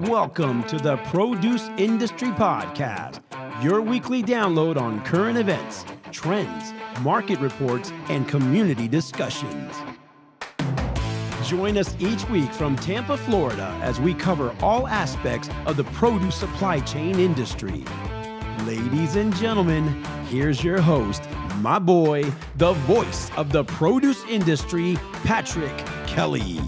Welcome to the Produce Industry Podcast, your weekly download on current events, trends, market reports, and community discussions. Join us each week from Tampa, Florida, as we cover all aspects of the produce supply chain industry. Ladies and gentlemen, here's your host, my boy, the voice of the produce industry, Patrick Kelly.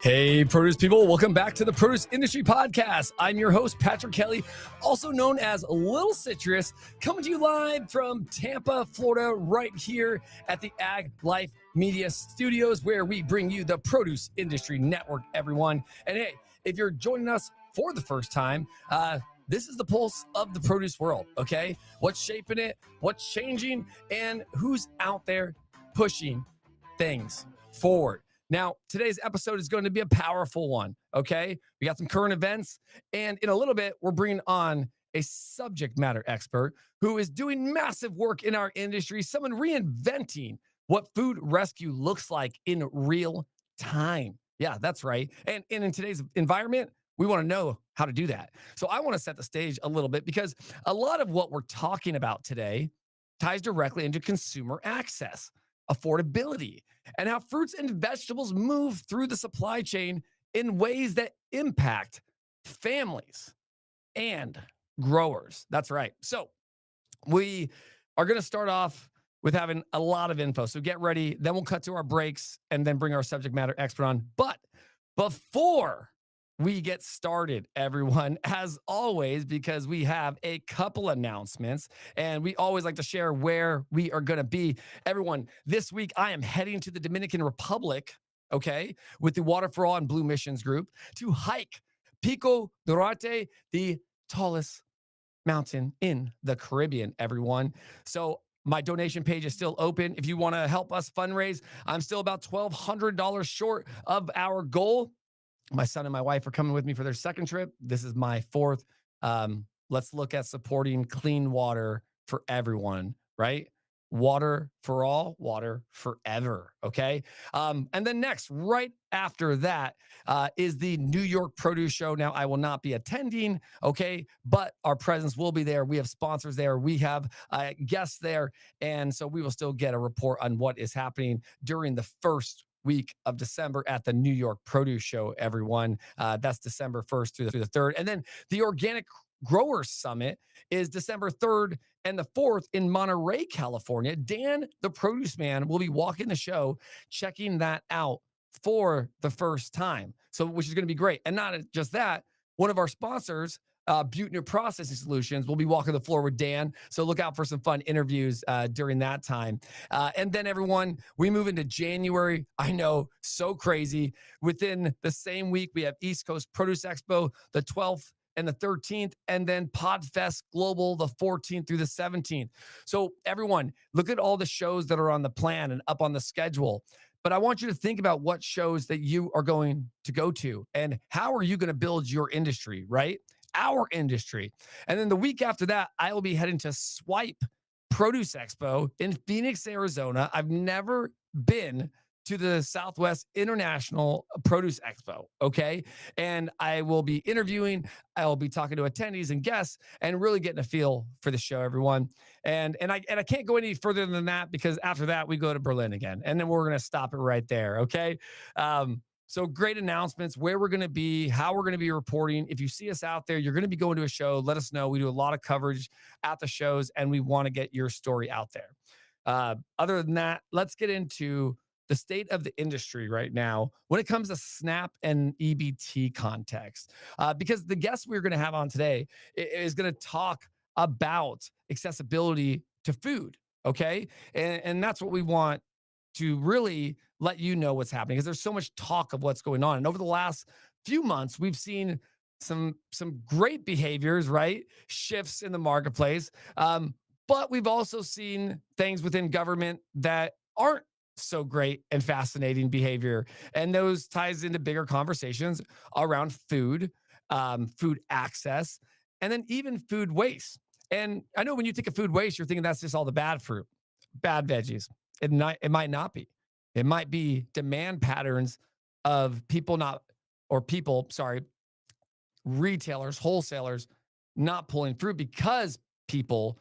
Hey, produce people, welcome back to the Produce Industry Podcast. I'm your host, Patrick Kelly, also known as Little Citrus, coming to you live from Tampa, Florida, right here at the Ag Life Media Studios, where we bring you the Produce Industry Network, everyone. And hey, if you're joining us for the first time, this is the pulse of the produce world, okay? What's shaping it, what's changing, and who's out there pushing things forward. Now, today's episode is going to be a powerful one, okay? We got some current events, and in a little bit, we're bringing on a subject matter expert who is doing massive work in our industry, someone reinventing what food rescue looks like in real time. Yeah, that's right. And in today's environment, we want to know how to do that. So I want to set the stage a little bit because a lot of what we're talking about today ties directly into consumer access, affordability, and how fruits and vegetables move through the supply chain in ways that impact families and growers. That's right. So we are going to start off with having a lot of info. So get ready. Then we'll cut to our breaks and then bring our subject matter expert on. But before we get started, everyone, as always, because we have a couple announcements and we always like to share where we are going to be. Everyone, this week I am heading to the Dominican Republic, okay, with the Water for All and Blue Missions group to hike Pico Duarte, the tallest mountain in the Caribbean, everyone. So my donation page is still open. If you want to help us fundraise, I'm still about $1,200 short of our goal. My son and my wife are coming with me for their second trip. This is my fourth. Let's look at supporting clean water for everyone, right? Water for all, water forever, okay? And then next, right after that, is the New York Produce Show. Now, I will not be attending, okay? But our presence will be there. We have sponsors there. We have guests there. And so we will still get a report on what is happening during the first week of December at the New York Produce Show, everyone. That's December 1st through the 3rd. And then the Organic Growers Summit is December 3rd and the 4th in Monterey, California. Dan, the produce man, will be walking the show, checking that out for the first time. So, which is going to be great. And not just that, one of our sponsors, Butte Processing Solutions, will be walking the floor with Dan. So look out for some fun interviews during that time. And then everyone, we move into January. I know, so crazy. Within the same week, we have East Coast Produce Expo, the 12th and the 13th, and then Podfest Global, the 14th through the 17th. So everyone, look at all the shows that are on the plan and up on the schedule. But I want you to think about what shows that you are going to go to and how are you going to build your industry, right? Our industry. And then the week after that, I will be heading to Swipe Produce Expo in Phoenix, Arizona. I've never been to the Southwest International Produce Expo, okay? And I will be interviewing, I will be talking to attendees and guests and really getting a feel for the show, everyone. And I can't go any further than that because after that, we go to Berlin again. And then we're going to stop it right there, okay? So great announcements, where we're going to be, how we're going to be reporting. If you see us out there, you're going to be going to a show, let us know. We do a lot of coverage at the shows, and we want to get your story out there. Other than that, let's get into the state of the industry right now when it comes to SNAP and EBT context. Because the guest we're going to have on today is going to talk about accessibility to food, okay? And that's what we want to really let you know what's happening because there's so much talk of what's going on. And over the last few months, we've seen some great behaviors, right? Shifts in the marketplace. But we've also seen things within government that aren't so great and fascinating behavior. And those ties into bigger conversations around food, food access, and then even food waste. And I know when you think of food waste, you're thinking that's just all the bad fruit, bad veggies. It might not be. It might be demand patterns of people not, or people, sorry, retailers, wholesalers not pulling through because people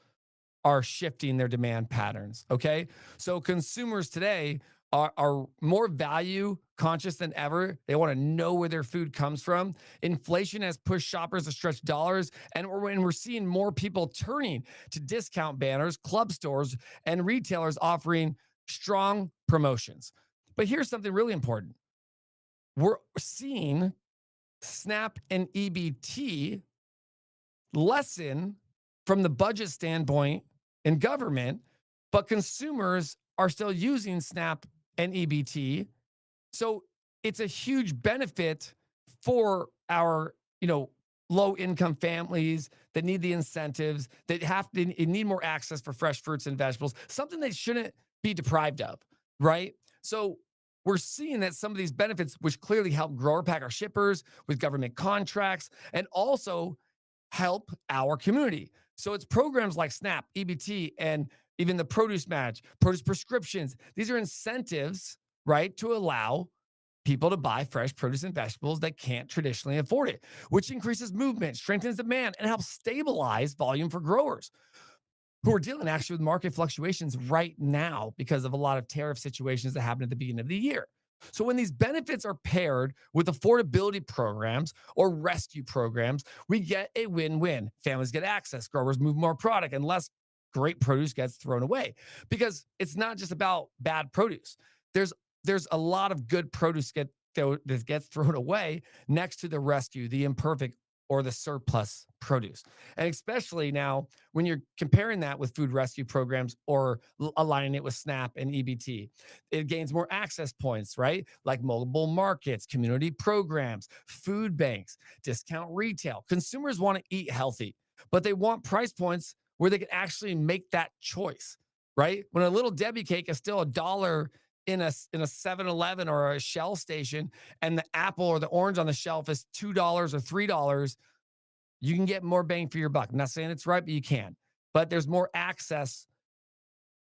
are shifting their demand patterns. Okay. So consumers today are more value conscious than ever. They want to know where their food comes from. Inflation has pushed shoppers to stretch dollars, and we're seeing more people turning to discount banners, club stores, and retailers offering strong promotions. But here's something really important: we're seeing SNAP and EBT lessen from the budget standpoint in government, but consumers are still using SNAP and EBT. So it's a huge benefit for our, low income families that need the incentives, that have to need more access for fresh fruits and vegetables, something they shouldn't be deprived of, right? So we're seeing that some of these benefits, which clearly help grower packer shippers with government contracts, and also help our community. So it's programs like SNAP, EBT, and even the produce match, produce prescriptions. These are incentives, right, to allow people to buy fresh produce and vegetables that can't traditionally afford it, which increases movement, strengthens demand, and helps stabilize volume for growers who are dealing actually with market fluctuations right now because of a lot of tariff situations that happened at the beginning of the year. So when these benefits are paired with affordability programs or rescue programs, we get a win-win. Families get access, growers move more product, and less great produce gets thrown away. Because it's not just about bad produce. There's there's a lot of good produce that gets thrown away next to the rescue, the imperfect, or the surplus produce. And especially now, when you're comparing that with food rescue programs or aligning it with SNAP and EBT, it gains more access points, right? Like mobile markets, community programs, food banks, discount retail. Consumers want to eat healthy, but they want price points where they can actually make that choice, right? When a little Debbie cake is still $1 in a 7-Eleven or a Shell station, and the apple or the orange on the shelf is $2 or $3, you can get more bang for your buck. I'm not saying it's right, but you can. But there's more access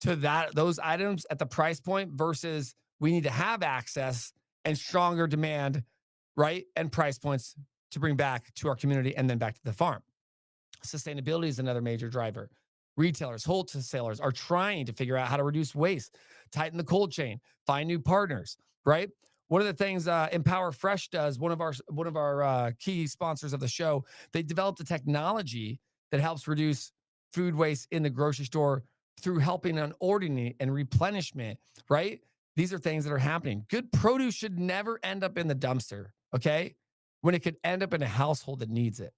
to those items at the price point versus we need to have access and stronger demand, right? And price points to bring back to our community and then back to the farm. Sustainability is another major driver. Retailers, wholesalers are trying to figure out how to reduce waste, tighten the cold chain, find new partners, right? One of the things Empower Fresh does, one of our key sponsors of the show, they developed a technology that helps reduce food waste in the grocery store through helping on ordering and replenishment, right? These are things that are happening. Good produce should never end up in the dumpster, okay? When it could end up in a household that needs it.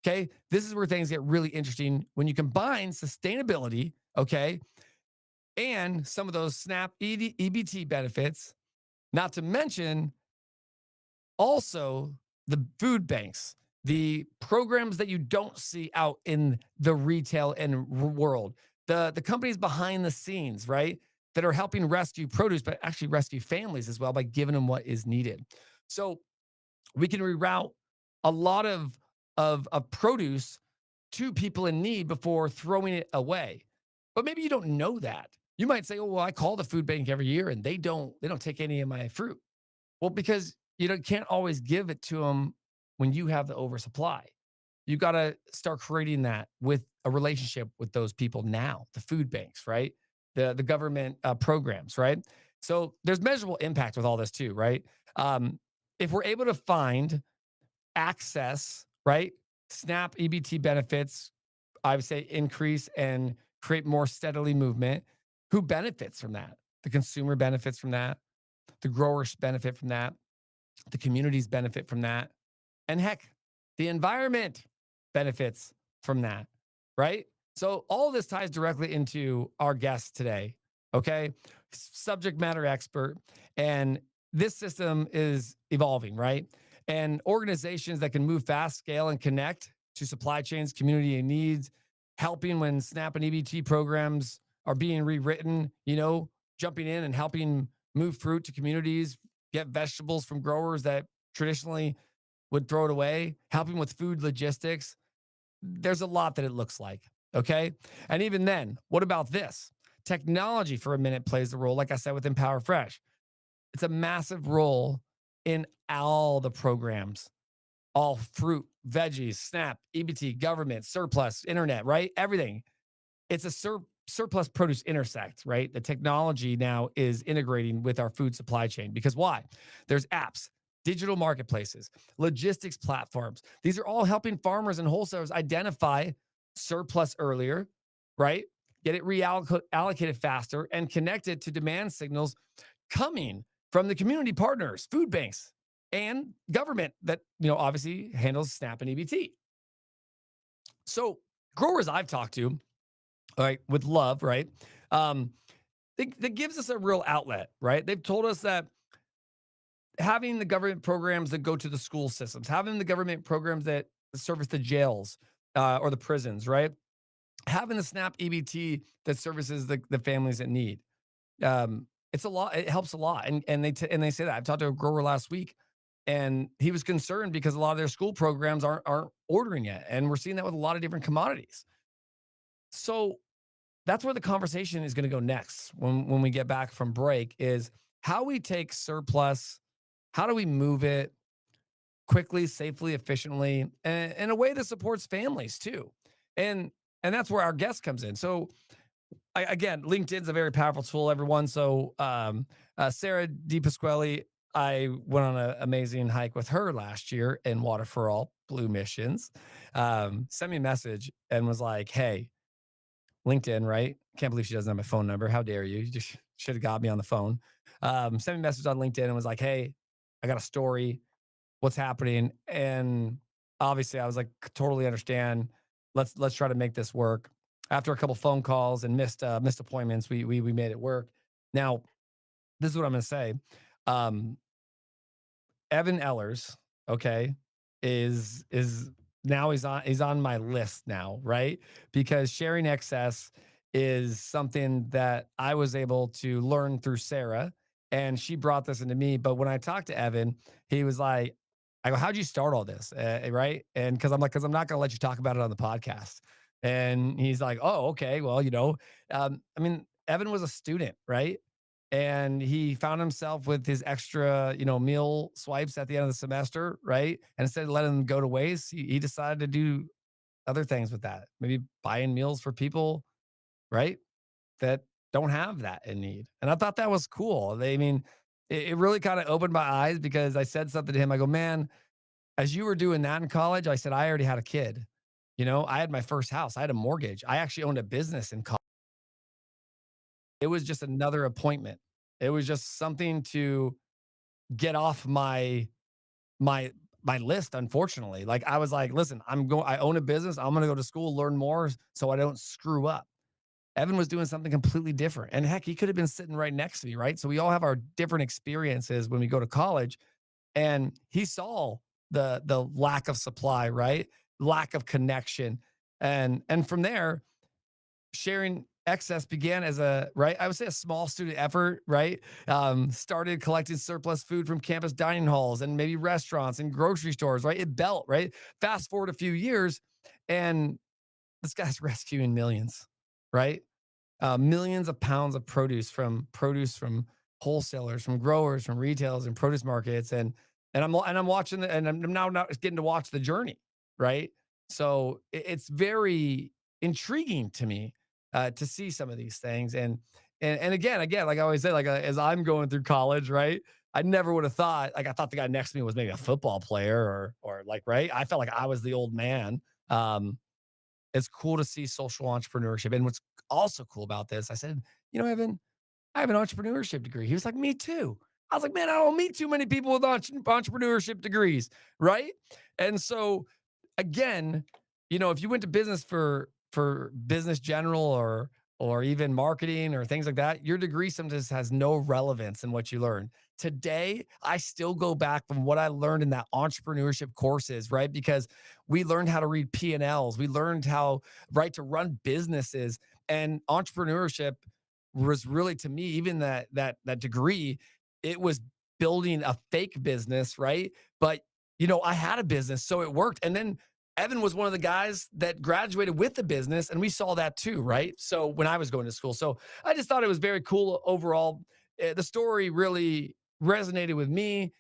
Okay. This is where things get really interesting when you combine sustainability, okay, and some of those SNAP EBT benefits, not to mention also the food banks, the programs that you don't see out in the retail and world, the companies behind the scenes, right, that are helping rescue produce, but actually rescue families as well by giving them what is needed. So we can reroute a lot of produce to people in need before throwing it away. But maybe you don't know that. You might say, "Oh, well, I call the food bank every year and they don't take any of my fruit." Well, because can't always give it to them when you have the oversupply. You got to start creating that with a relationship with those people now, the food banks, right? The government programs, right? So there's measurable impact with all this too, right? If we're able to find access, right? SNAP EBT benefits, I would say increase and create more steadily movement. Who benefits from that? The consumer benefits from that. The growers benefit from that. The communities benefit from that. And heck, the environment benefits from that, right? So all this ties directly into our guest today, okay? Subject matter expert. And this system is evolving, right? And organizations that can move fast, scale, and connect to supply chains, community needs, helping when SNAP and EBT programs are being rewritten, jumping in and helping move fruit to communities, get vegetables from growers that traditionally would throw it away, helping with food logistics. There's a lot that it looks like. Okay. And even then, what about this? Technology for a minute plays a role, like I said, with Empower Fresh. It's a massive role in all the programs, all fruit, veggies, SNAP, EBT, government, surplus, internet, right? Everything. It's a surplus produce intersect, right? The technology now is integrating with our food supply chain because why? There's apps, digital marketplaces, logistics platforms. These are all helping farmers and wholesalers identify surplus earlier, right? Get it reallocated faster and connect it to demand signals coming from the community partners, food banks, and government that, obviously handles SNAP and EBT. So growers I've talked to, right, with love, right? Um, that gives us a real outlet, right? They've told us that having the government programs that go to the school systems, having the government programs that service the jails or the prisons, right? Having the SNAP EBT that services the families that need. It's a lot. It helps a lot, and they say that. I've talked to a grower last week, and he was concerned because a lot of their school programs aren't ordering yet, and we're seeing that with a lot of different commodities. So that's where the conversation is going to go next when we get back from break is how we take surplus, how do we move it quickly, safely, efficiently, and in a way that supports families too. And and that's where our guest comes in. So again, LinkedIn's a very powerful tool, everyone. So Sarah DiPasquale, I went on an amazing hike with her last year in Water for All Blue Missions. Sent me a message and was like, "Hey, LinkedIn, right? Can't believe she doesn't have my phone number. How dare you? You just should have got me on the phone." Sent me a message on LinkedIn and was like, "Hey, I got a story. What's happening?" And obviously, I was like, "Totally understand. Let's try to make this work." After a couple phone calls and missed appointments, we made it work. Now, this is what I'm going to say. Um, Evan Ehlers, okay, is now he's on my list now, right? Because sharing excess is something that I was able to learn through Sarah, and she brought this into me. But when I talked to Evan, he was like, "I go, how'd you start all this?" Right? And because I'm not going to let you talk about it on the podcast. And he's like, "Oh, okay. Well, I mean, Evan was a student, right? And he found himself with his extra, meal swipes at the end of the semester, right? And instead of letting them go to waste, he decided to do other things with that. Maybe buying meals for people, right? That don't have that in need. And I thought that was cool. I mean, it really kind of opened my eyes because I said something to him. I go, "Man, as you were doing that in college," I said, "I already had a kid. I had my first house. I had a mortgage. I actually owned a business in college. It was just another appointment. It was just something to get off my my list, unfortunately. Like I was like, listen, I own a business. I'm gonna go to school, learn more so I don't screw up. Evan was doing something completely different. And heck, he could have been sitting right next to me, right? So we all have our different experiences when we go to college. And he saw the lack of supply, right? Lack of connection. And from there, sharing excess began as I would say a small student effort, right? Started collecting surplus food from campus dining halls and maybe restaurants and grocery stores, right? It built, right? Fast forward a few years, and this guy's rescuing millions, right? Millions of pounds of produce from wholesalers, from growers, from retailers and produce markets, and I'm watching and I'm now not getting to watch the journey, right? So it's very intriguing to me to see some of these things, and again, like I always say, like as I'm going through college, right? I never would have thought, like I thought the guy next to me was maybe a football player or like right. I felt like I was the old man. It's cool to see social entrepreneurship. And what's also cool about this, I said, Evan, I have an entrepreneurship degree. He was like, me too. I was like, man, I don't meet too many people with entrepreneurship degrees. Right. And so again, if you went to business for business general or even marketing or things like that, your degree sometimes has no relevance in what you learn. Today, I still go back from what I learned in that entrepreneurship courses, right? Because we learned how to read P&Ls, we learned how right to run businesses, and entrepreneurship was really to me, even that degree, it was building a fake business, right? But I had a business, so it worked. And then Evan was one of the guys that graduated with the business, and we saw that too, right? So when I was going to school, so I just thought it was very cool overall. The story really resonated with me.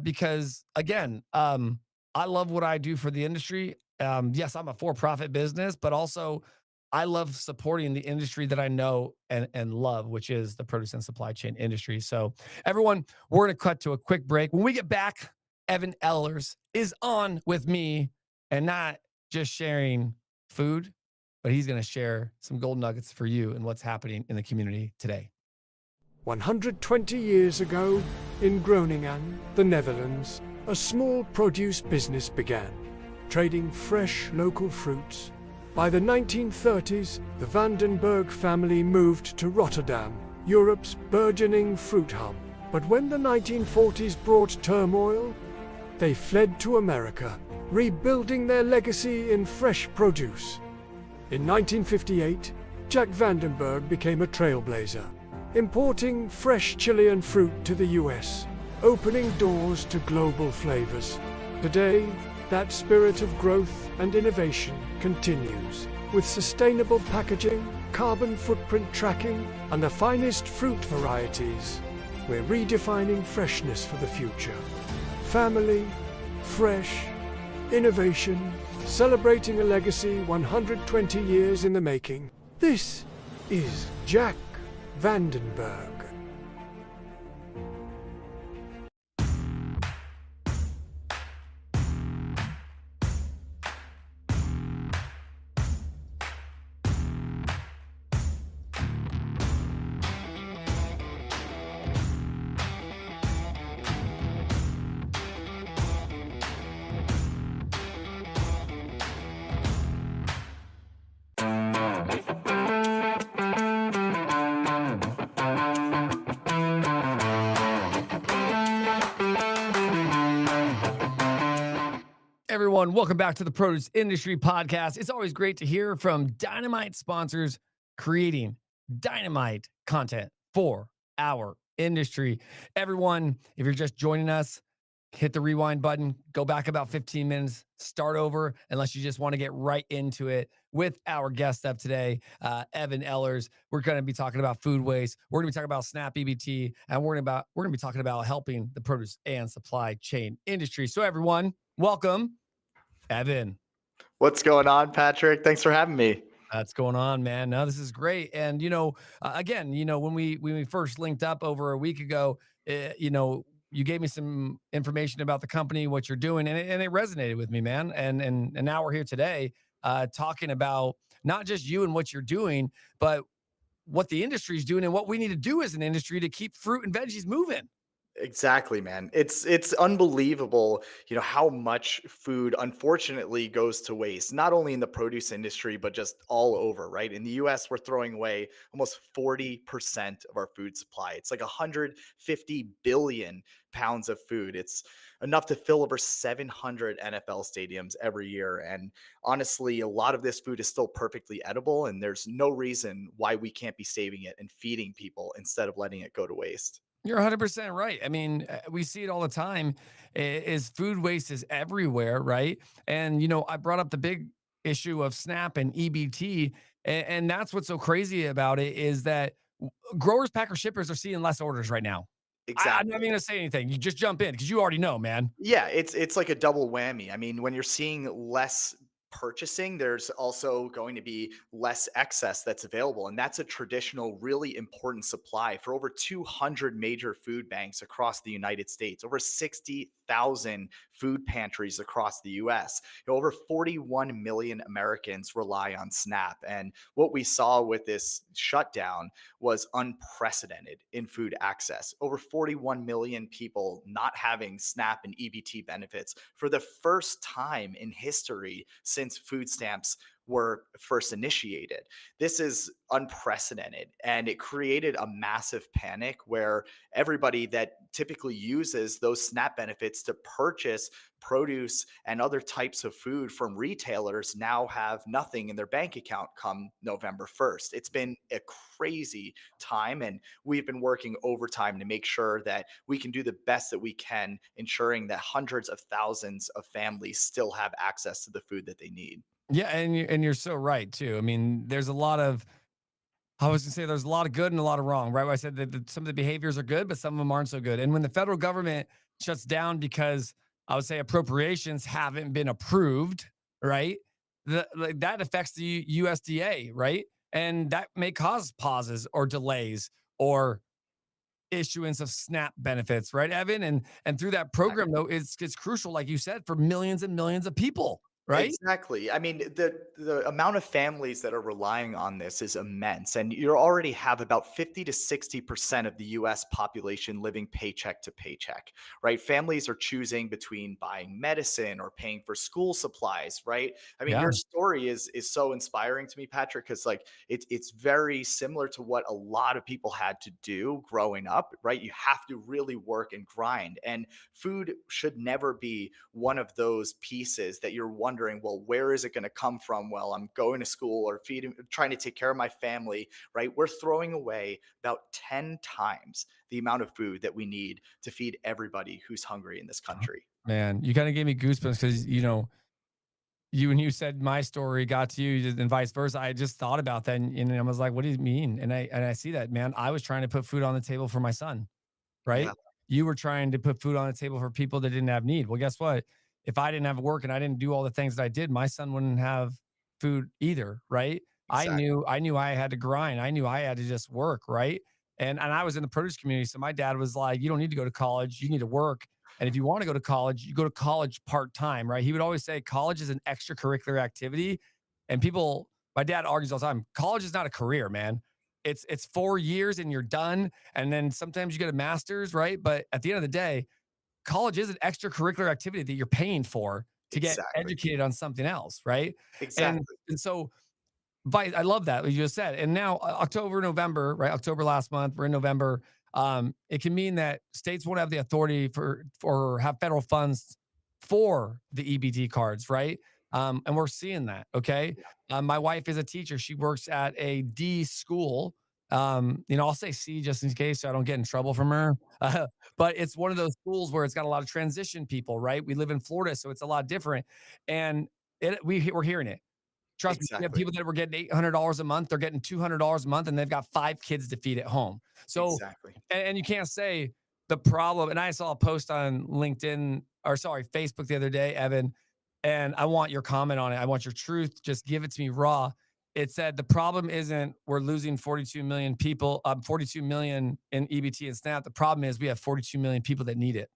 because again, I love what I do for the industry. Yes, I'm a for-profit business, but also I love supporting the industry that I know and love, which is the produce and supply chain industry. So, everyone, we're going to cut to a quick break. When we get back, Evan Ehlers is on with me and not just sharing food, but he's going to share some gold nuggets for you and what's happening in the community today. 120 years ago, in Groningen, the Netherlands, a small produce business began, trading fresh local fruits. By the 1930s, the Vandenberg family moved to Rotterdam, Europe's burgeoning fruit hub. But when the 1940s brought turmoil, they fled to America, rebuilding their legacy in fresh produce. In 1958, Jack Vandenberg became a trailblazer, importing fresh Chilean fruit to the US, opening doors to global flavors. Today, that spirit of growth and innovation continues, with sustainable packaging, carbon footprint tracking, and the finest fruit varieties. We're redefining freshness for the future. Family, fresh, innovation, celebrating a legacy 120 years in the making. This is Jack Vandenberg. Everyone, welcome back to the Produce Industry Podcast. It's always great to hear from dynamite sponsors creating dynamite content for our industry. Everyone, if you're just joining us, hit the rewind button, go back about 15 minutes, start over, unless you just want to get right into it with our guest up today, Evan Ehlers. We're going to be talking about food waste. We're going to be talking about SNAP EBT, and we're going to be talking about helping the produce and supply chain industry. So everyone, welcome. Evan, What's going on, Patrick? Thanks for having me. that's going on, man. No, this is great. And again, when we first linked up over a week ago, you gave me some information about the company, what you're doing, and it resonated with me, man. And now we're here today, talking about not just you and what you're doing, but what the industry is doing and what we need to do as an industry to keep fruit and veggies moving. Exactly, man. It's unbelievable, how much food unfortunately goes to waste, not only in the produce industry, but just all over, right? In the US, we're throwing away almost 40% of our food supply. It's like 150 billion pounds of food. It's enough to fill over 700 NFL stadiums every year. And honestly, a lot of this food is still perfectly edible, and there's no reason why we can't be saving it and feeding people instead of letting it go to waste. You're 100% right. I mean, we see it all the time. Is food waste is everywhere, right? And I brought up the big issue of SNAP and EBT, and that's what's so crazy about it is that growers, packers, shippers are seeing less orders right now. I'm not Exactly. even gonna say anything. You just jump in because you already know, man. Yeah, it's like a double whammy. I mean, when you're seeing less purchasing, there's also going to be less excess that's available. And that's a traditional, really important supply for over 200 major food banks across the United States, over 60,000 food pantries across the US. Over 41 million Americans rely on SNAP. And what we saw with this shutdown was unprecedented in food access. Over 41 million people not having SNAP and EBT benefits for the first time in history since food stamps were first initiated. This is unprecedented, and it created a massive panic where everybody that typically uses those SNAP benefits to purchase produce and other types of food from retailers now have nothing in their bank account come November 1st. It's been a crazy time, and we've been working overtime to make sure that we can do the best that we can, ensuring that hundreds of thousands of families still have access to the food that they need. Yeah, and you're so right too. I mean, there's a lot of I was gonna say there's a lot of good and a lot of wrong, right? I said that some of the behaviors are good, but some of them aren't so good. And when the federal government shuts down because I would say appropriations haven't been approved, right? Like that affects the USDA, right? And that may cause pauses or delays or issuance of SNAP benefits, right, Evan? And through that program, though, it's crucial, like you said, for millions and millions of people, right? Exactly. I mean, the amount of families that are relying on this is immense, and you already have about 50 to 60% of the US population living paycheck to paycheck, right? Families are choosing between buying medicine or paying for school supplies, right? I mean, Yeah. your story is so inspiring to me, Patrick, because like it's very similar to what a lot of people had to do growing up, right? You have to really work and grind, and food should never be one of those pieces that you're wondering, well, where is it going to come from? Well, I'm going to school or feeding, trying to take care of my family, right? We're throwing away about 10 times the amount of food that we need to feed everybody who's hungry in this country. Man, you kind of gave me goosebumps because, you when you said my story got to you and vice versa, I just thought about that and I was like, what do you mean? And I see that, man. I was trying to put food on the table for my son, Yeah, right? You were trying to put food on the table for people that didn't have need. Well, guess what? If I didn't have work and I didn't do all the things that I did, my son wouldn't have food either, right? I exactly. knew I knew I had to grind. I knew I had to just work, right? And I was in the produce community, so my dad was like, "You don't need to go to college. You need to work. And if you want to go to college, you go to college part-time," right? He would always say college is an extracurricular activity. And people, my dad argues all the time, college is not a career, man. It's 4 years and you're done, and then sometimes you get a master's, right? But at the end of the day, college is an extracurricular activity that you're paying for to get Exactly. educated on something else, right? And Exactly. and so I love that what you just said. And now October, November, right? October last month, we're in November. It can mean that states won't have the authority for have federal funds for the EBT cards, right? And we're seeing that. Okay. My wife is a teacher. She works at a D school. I'll say C just in case so I don't get in trouble from her. But it's one of those schools where it's got a lot of transition people, right? We live in Florida, so it's a lot different. And we're hearing it. Trust me, we have Exactly. people that were getting $800 a month, they're getting $200 a month, and they've got 5 kids to feed at home. So, Exactly. and you can't say the problem. And I saw a post on LinkedIn or sorry, Facebook the other day, Evan, and I want your comment on it. I want your truth. Just give it to me raw. It said the problem isn't we're losing 42 million people, 42 million in EBT and SNAP. The problem is we have 42 million people that need it.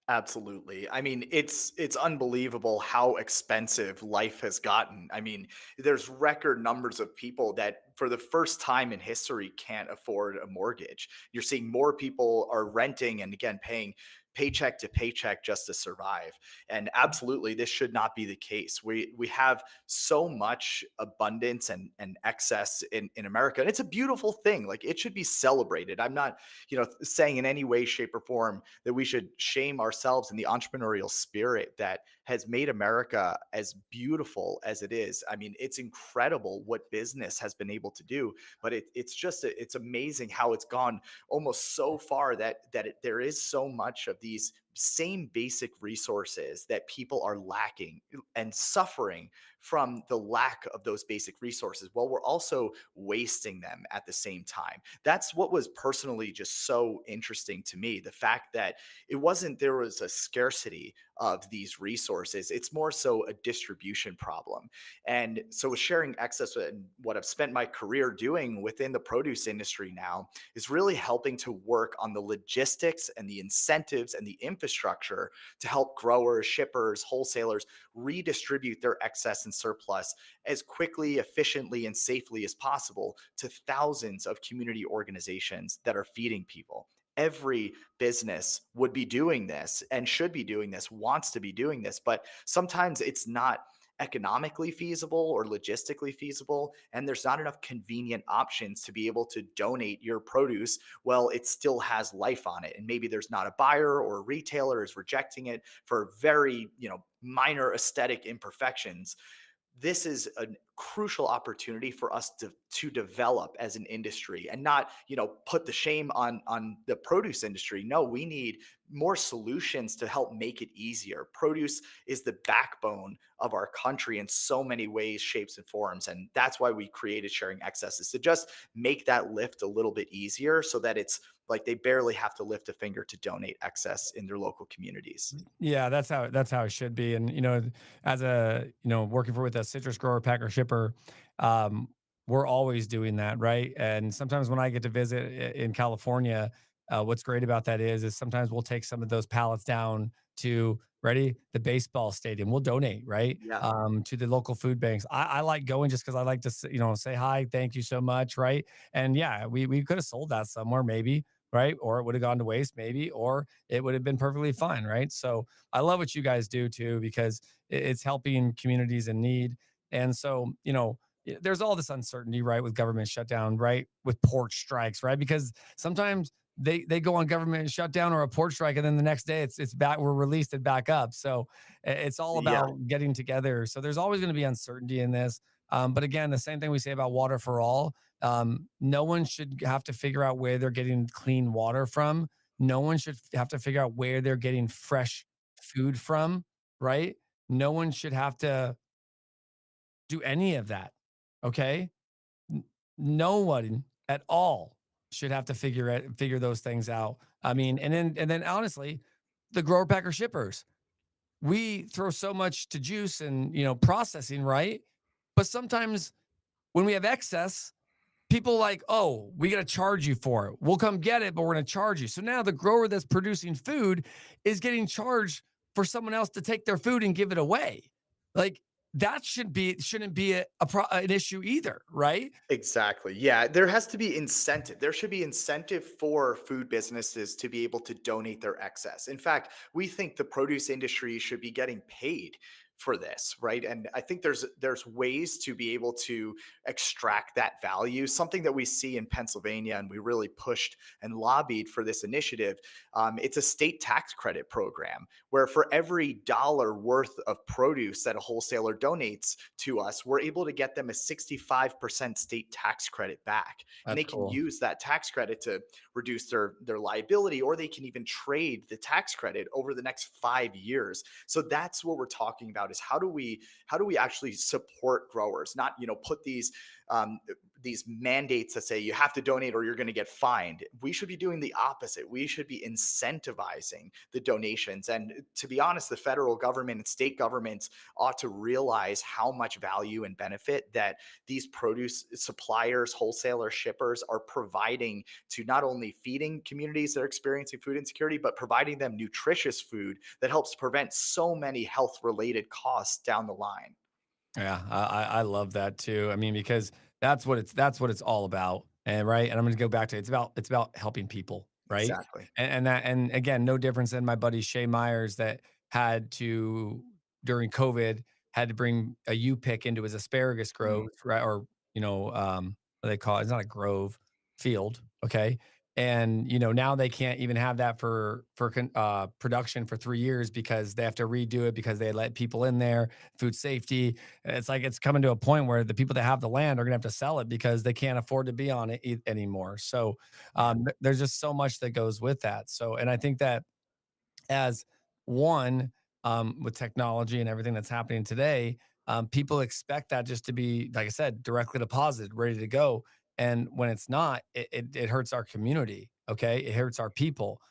Absolutely. I mean, it's unbelievable how expensive life has gotten. I mean, there's record numbers of people that for the first time in history can't afford a mortgage. You're seeing more people are renting and again paying paycheck to paycheck just to survive. And absolutely this should not be the case. We have so much abundance and excess in America. And it's a beautiful thing. Like it should be celebrated. I'm not, saying in any way shape or form that we should shame ourselves in the entrepreneurial spirit that has made America as beautiful as it is. I mean, it's incredible what business has been able to do, but it's amazing how it's gone almost so far that there is so much of these same basic resources that people are lacking and suffering from the lack of those basic resources while we're also wasting them at the same time. That's what was personally just so interesting to me, the fact that it wasn't there was a scarcity of these resources, it's more so a distribution problem. And so sharing excess and what I've spent my career doing within the produce industry now is really helping to work on the logistics and the incentives and the infrastructure to help growers, shippers, wholesalers redistribute their excess and surplus as quickly, efficiently, and safely as possible to thousands of community organizations that are feeding people. Every business would be doing this and should be doing this, wants to be doing this, but sometimes it's not economically feasible or logistically feasible, and there's not enough convenient options to be able to donate your produce. Well, it still has life on it, and maybe there's not a buyer or a retailer is rejecting it for very minor aesthetic imperfections. This is a crucial opportunity for us to develop as an industry, and not, put the shame on the produce industry. No, we need more solutions to help make it easier. Produce is the backbone of our country in so many ways, shapes, and forms. And that's why we created Sharing Excesses, to just make that lift a little bit easier, so that it's like they barely have to lift a finger to donate excess in their local communities. Yeah, that's how it should be. And as a working for with a citrus grower, packer, shipper, um, we're always doing that, right? And sometimes when I get to visit in California, what's great about that is sometimes we'll take some of those pallets down to ready the baseball stadium. We'll donate, right? Yeah, To the local food banks. I like going just because I like to say hi, thank you so much, right? And yeah, we could have sold that somewhere maybe, right? Or it would have gone to waste maybe, or it would have been perfectly fine, right? So I love what you guys do too, because it's helping communities in need. And so, there's all this uncertainty, right, with government shutdown, right, with port strikes, right? Because sometimes they go on government shutdown or a port strike, and then the next day it's back, we're released it back up. So it's all yeah, about getting together. So there's always going to be uncertainty in this. But again, the same thing we say about water for all. No one should have to figure out where they're getting clean water from. No one should have to figure out where they're getting fresh food from, right? No one should have to do any of that. Okay? N- No one at all should have to figure those things out. I mean, and then honestly, the grower packer shippers, we throw so much to juice and processing, right? But sometimes when we have excess, people like, oh, we got to charge you for it. We'll come get it, but we're going to charge you. So now the grower that's producing food is getting charged for someone else to take their food and give it away. Like that shouldn't be an issue either, right? exactly. Yeah, there has to be incentive. There should be incentive for food businesses to be able to donate their excess. In fact, we think the produce industry should be getting paid for this, right? And I think there's ways to be able to extract that value. Something that we see in Pennsylvania, and we really pushed and lobbied for this initiative. It's a state tax credit program where for every dollar worth of produce that a wholesaler donates to us, we're able to get them a 65% state tax credit back. And That's they can cool. use that tax credit to reduce their liability, or they can even trade the tax credit over the next 5 years. So that's what we're talking about, is how do we actually support growers, not put um, these mandates that say you have to donate or you're going to get fined. We should be doing the opposite. We should be incentivizing the donations. And to be honest, the federal government and state governments ought to realize how much value and benefit that these produce suppliers, wholesalers, shippers are providing to not only feeding communities that are experiencing food insecurity, but providing them nutritious food that helps prevent so many health related costs down the line. Yeah, I love that too. I mean, because that's what it's all about. And right. And I'm gonna go back to it's about helping people, right? Exactly. And again, no difference than my buddy Shay Myers that had to during COVID had to bring a U pick into his asparagus grove, Mm, right? Or what they call it, it's not a grove, field. Okay. And now they can't even have that for production for 3 years because they have to redo it because they let people in there, food safety. It's like it's coming to a point where the people that have the land are going to have to sell it because they can't afford to be on it anymore. So yeah. there's just so much that goes with that. So, and I think that as one with technology and everything that's happening today, people expect that just to be, like I said, directly deposited, ready to go. And when it's not, it hurts our community. Okay, it hurts our people.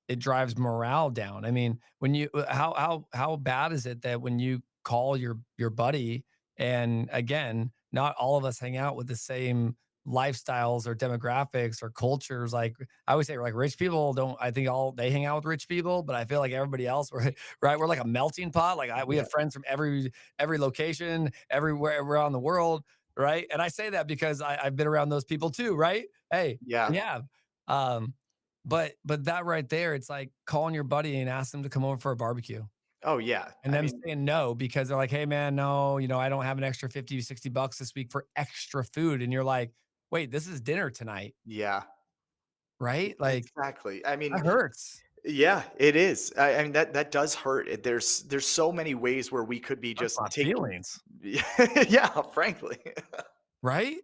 It drives morale down. I mean, when you how bad is it that when you call your buddy, and again, not all of us hang out with the same lifestyles or demographics or cultures. Like I always say, like rich people don't. I think all they hang out with rich people, but I feel like everybody else, we're right. We're like a melting pot. Like we Yeah. have friends from every location, everywhere around the world, right? And I say that because I've been around those people too, right? Hey, Yeah. we have. Um, but that right there, it's like calling your buddy and ask them to come over for a barbecue. Oh yeah. And I them mean, saying no because they're like, "Hey, man, no, I don't have an extra 50, $60 this week for extra food." And you're like, "Wait, this is dinner tonight." yeah. Right? Like, Exactly. I mean, that hurts. Yeah, it is. I mean, that does hurt. There's so many ways where we could be Hurts just my taking. feelings, Yeah, frankly. right?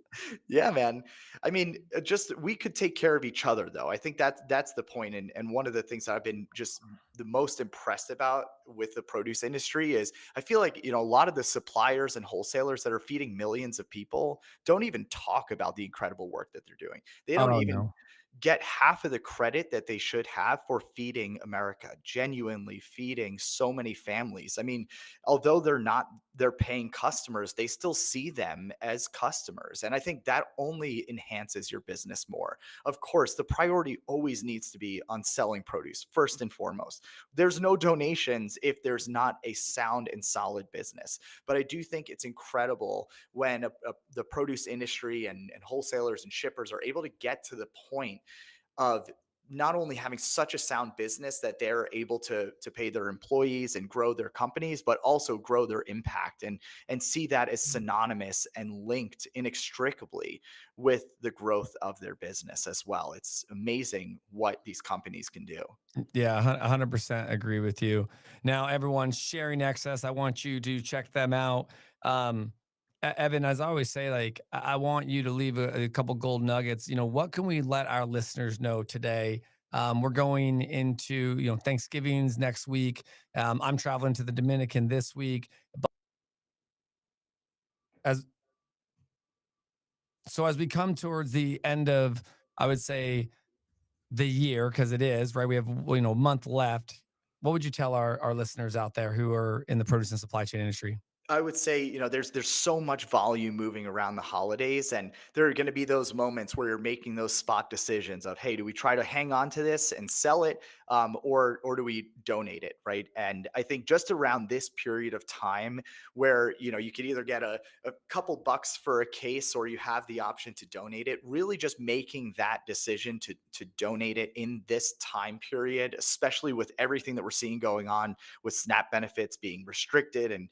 Yeah, man. I mean, just we could take care of each other, though. I think that's the point. And one of the things that I've been just the most impressed about with the produce industry is I feel like, a lot of the suppliers and wholesalers that are feeding millions of people don't even talk about the incredible work that they're doing. They don't Oh even no. get half of the credit that they should have for feeding America, genuinely feeding so many families. I mean, although they're paying customers, they still see them as customers. And I think that only enhances your business more. Of course, the priority always needs to be on selling produce first and foremost. There's no donations if there's not a sound and solid business. But I do think it's incredible when the produce industry and wholesalers and shippers are able to get to the point of not only having such a sound business that they're able to pay their employees and grow their companies, but also grow their impact and see that as synonymous and linked inextricably with the growth of their business as well. It's amazing what these companies can do. Yeah, 100% agree with you. Now, everyone's sharing excess. I want you to check them out. Um, Evan, as I always say, like I want you to leave a couple gold nuggets. What can we let our listeners know today? We're going into Thanksgiving's next week. I'm traveling to the Dominican this week. But as as we come towards the end of, I would say, the year, because it is right. We have a month left. What would you tell our listeners out there who are in the produce and supply chain industry? I would say, there's so much volume moving around the holidays, and there are going to be those moments where you're making those spot decisions of, hey, do we try to hang on to this and sell it, or do we donate it, right? And I think just around this period of time, where you could either get a couple bucks for a case, or you have the option to donate it. Really, just making that decision to donate it in this time period, especially with everything that we're seeing going on with SNAP benefits being restricted and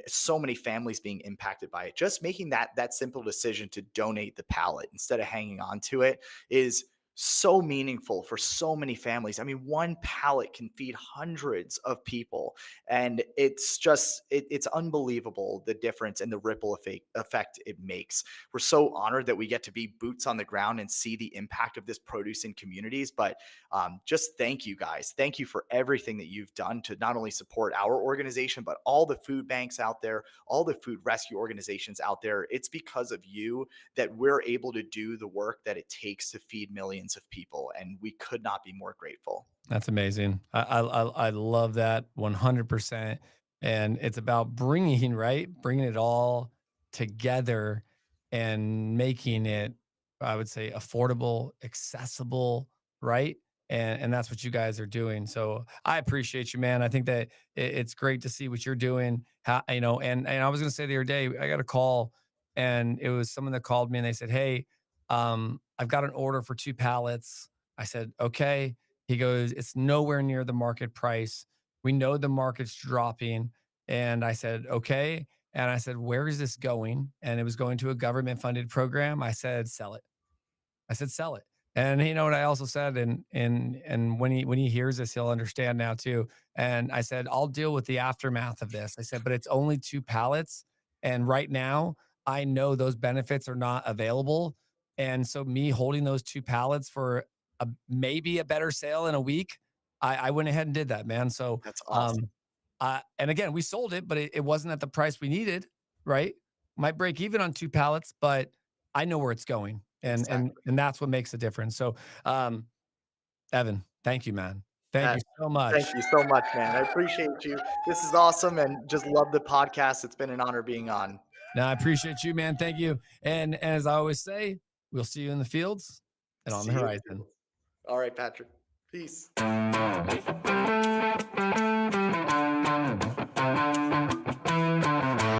so many families being impacted by it. Just making that simple decision to donate the pallet instead of hanging on to it is so meaningful for so many families. I mean, one pallet can feed hundreds of people, and it's unbelievable the difference and the ripple effect it makes. We're so honored that we get to be boots on the ground and see the impact of this produce in communities. But just thank you guys. Thank you for everything that you've done to not only support our organization, but all the food banks out there, all the food rescue organizations out there. It's because of you that we're able to do the work that it takes to feed millions of people. And we could not be more grateful. That's amazing. I love that 100%. And it's about bringing it all together and making it, I would say, affordable, accessible, right? And that's what you guys are doing. So I appreciate you, man. I think that it's great to see what you're doing. And I was going to say the other day, I got a call, and it was someone that called me and they said, "Hey, I've got an order for 2 pallets." I said, "Okay." He goes, "It's nowhere near the market price. We know the market's dropping." And I said, "Okay." And I said, "Where is this going?" And it was going to a government funded program. I said, "Sell it." I said, "Sell it." And you know what I also said, and when he hears this, he'll understand now too. And I said, "I'll deal with the aftermath of this." I said, "But it's only 2 pallets, and right now I know those benefits are not available. And so me holding those 2 pallets for maybe a better sale in a week, I went ahead and did that, man." So That's awesome. and again, we sold it, but it wasn't at the price we needed, right? Might break even on 2 pallets, but I know where it's going, and and Exactly. and that's what makes the difference. So, Evan, thank you, man. Thank you Pat, so thank much. you so much, man. I appreciate you. This is awesome, and just love the podcast. It's been an honor being on. Now, I appreciate you, man. Thank you. And as I always say, we'll see you in the fields and on the See you in the horizon. field. All right, Patrick. Peace.